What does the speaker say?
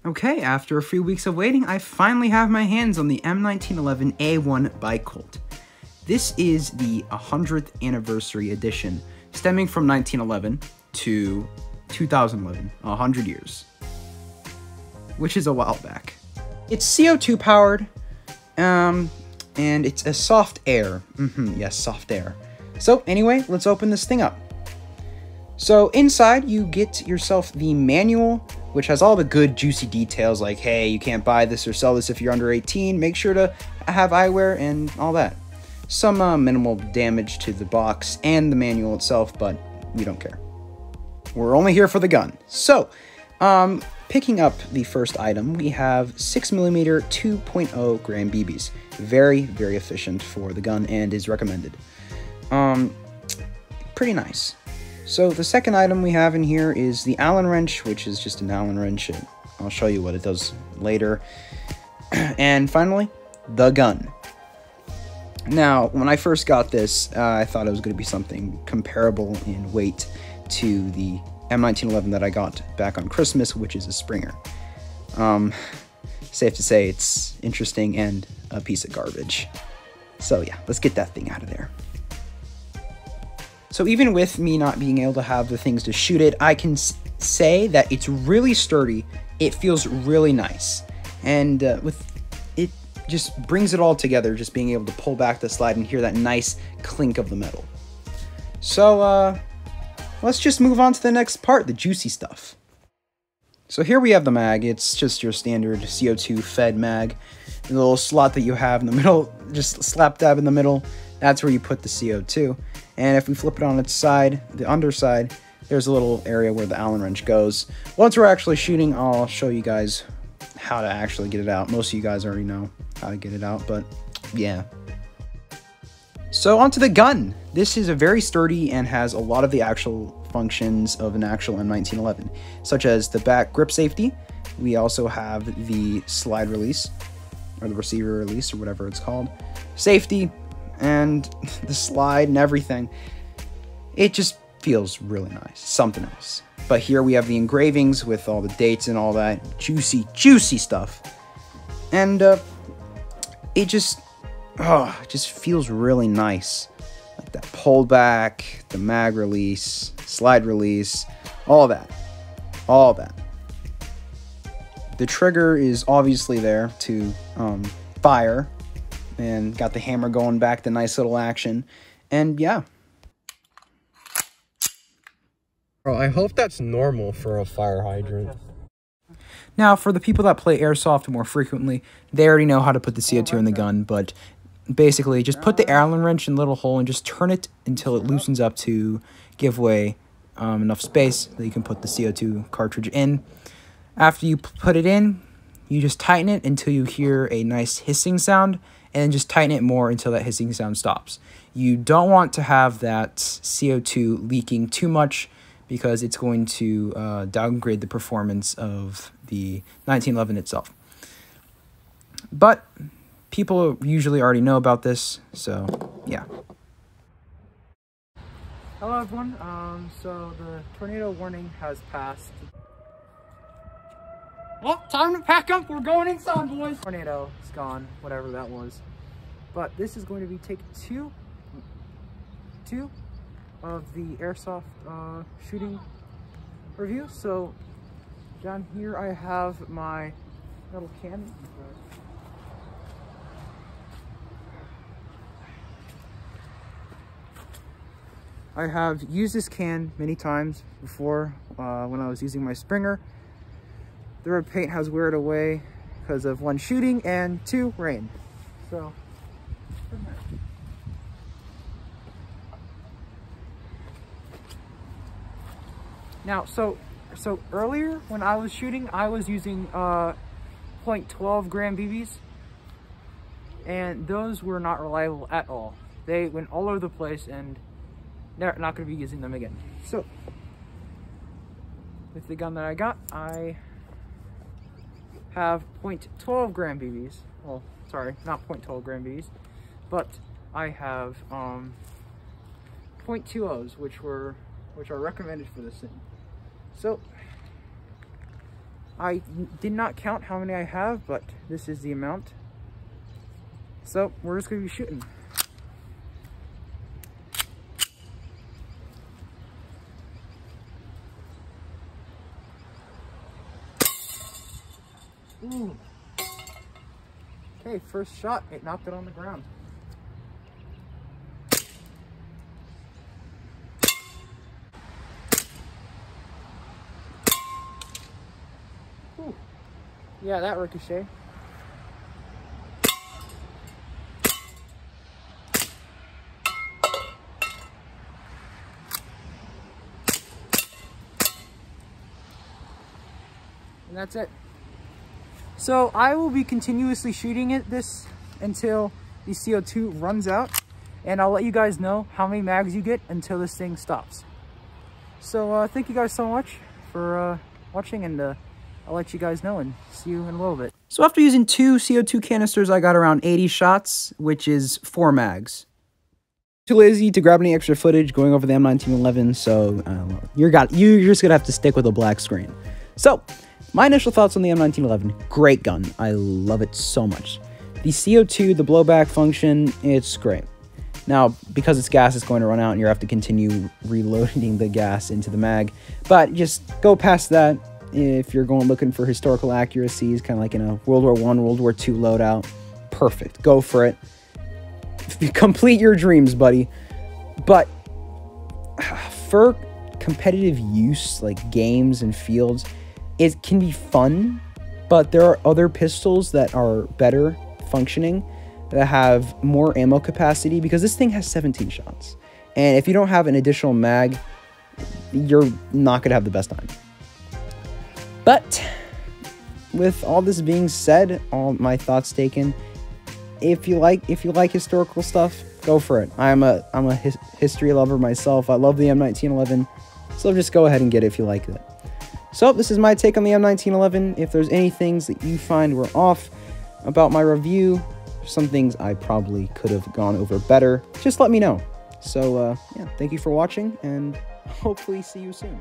Okay, after a few weeks of waiting, I finally have my hands on the M1911A1 by Colt. This is the 100th anniversary edition, stemming from 1911 to 2011, 100 years, which is a while back. It's CO2 powered, and it's a soft air. Yes, soft air. So anyway, let's open this thing up. So inside you get yourself the manual, which has all the good juicy details like, hey, you can't buy this or sell this if you're under 18, make sure to have eyewear and all that. Some minimal damage to the box and the manual itself, but we don't care. We're only here for the gun. So, picking up the first item, we have 6mm 2.0 gram BBs. Very, very efficient for the gun and is recommended. Pretty nice. So the second item we have in here is the Allen wrench, which is just an Allen wrench. I'll show you what it does later. And finally, the gun. Now, when I first got this, I thought it was going to be something comparable in weight to the M1911 that I got back on Christmas, which is a Springer. Safe to say it's interesting and a piece of garbage. So yeah, let's get that thing out of there. So even with me not being able to have the things to shoot it, I can say that it's really sturdy. It feels really nice. And with it just brings it all together, just being able to pull back the slide and hear that nice clink of the metal. So let's just move on to the next part, the juicy stuff. So here we have the mag. It's just your standard CO2 fed mag. The little slot that you have in the middle, just slap dab in the middle, that's where you put the CO2. And if we flip it on its side, the underside, there's a little area where the Allen wrench goes. Once we're actually shooting, I'll show you guys how to actually get it out. Most of you guys already know how to get it out, but yeah. So onto the gun. This is a very sturdy and has a lot of the actual functions of an actual M1911, such as the back grip safety. We also have the slide release, or the receiver release, or whatever it's called. Safety, and the slide and everything. It just feels really nice. Something else. But here we have the engravings with all the dates and all that juicy, juicy stuff. And it just feels really nice. Like that pull back, the mag release, slide release, all that. All that. The trigger is obviously there to fire. And got the hammer going back, the nice little action. And yeah. Bro, I hope that's normal for a fire hydrant. Now, for the people that play Airsoft more frequently, they already know how to put the CO2 in the gun, but basically just put the Allen wrench in the little hole and just turn it until it loosens up to give away enough space that you can put the CO2 cartridge in. After you put it in, you just tighten it until you hear a nice hissing sound, and then just tighten it more until that hissing sound stops. You don't want to have that CO2 leaking too much because it's going to downgrade the performance of the 1911 itself. But people usually already know about this, so yeah. Hello everyone, so the tornado warning has passed. Well, time to pack up. We're going inside, boys. Tornado is gone, whatever that was. But this is going to be take two of the Airsoft shooting review. So down here I have my little can. I have used this can many times before when I was using my Springer. The red paint has weared away because of 1, shooting, and 2, rain. So, now, so earlier when I was shooting, I was using .12 gram BBs, and those were not reliable at all. They went all over the place, and they're not going to be using them again. So, with the gun that I got, I have .12 gram BBs. Well, sorry, not .12 gram BBs, but I have .20s, which are recommended for this thing. So I did not count how many I have, but this is the amount. So we're just gonna be shooting. Ooh. Okay, first shot, it knocked it on the ground. Ooh. Yeah, that ricochet. And that's it. So I will be continuously shooting this until the CO2 runs out, and I'll let you guys know how many mags you get until this thing stops. So thank you guys so much for watching, and I'll let you guys know and see you in a little bit. So after using 2 CO2 canisters, I got around 80 shots, which is 4 mags. Too lazy to grab any extra footage going over the M1911, so you're just gonna have to stick with a black screen. So my initial thoughts on the M1911, great gun. I love it so much. The CO2, the blowback function, it's great. Now, because it's gas, it's going to run out and you have to continue reloading the gas into the mag. But just go past that if you're going looking for historical accuracies, kind of like in a World War I, World War II loadout. Perfect. Go for it. Complete your dreams, buddy. But for competitive use, like games and fields, it can be fun, but there are other pistols that are better functioning, that have more ammo capacity, because this thing has 17 shots. And if you don't have an additional mag, you're not going to have the best time. But with all this being said, all my thoughts taken, if you like historical stuff, go for it. I'm a history lover myself. I love the M1911, so just go ahead and get it if you like it. So this is my take on the M1911. If there's any things that you find were off about my review, some things I probably could have gone over better, just let me know. So yeah, thank you for watching, and hopefully see you soon.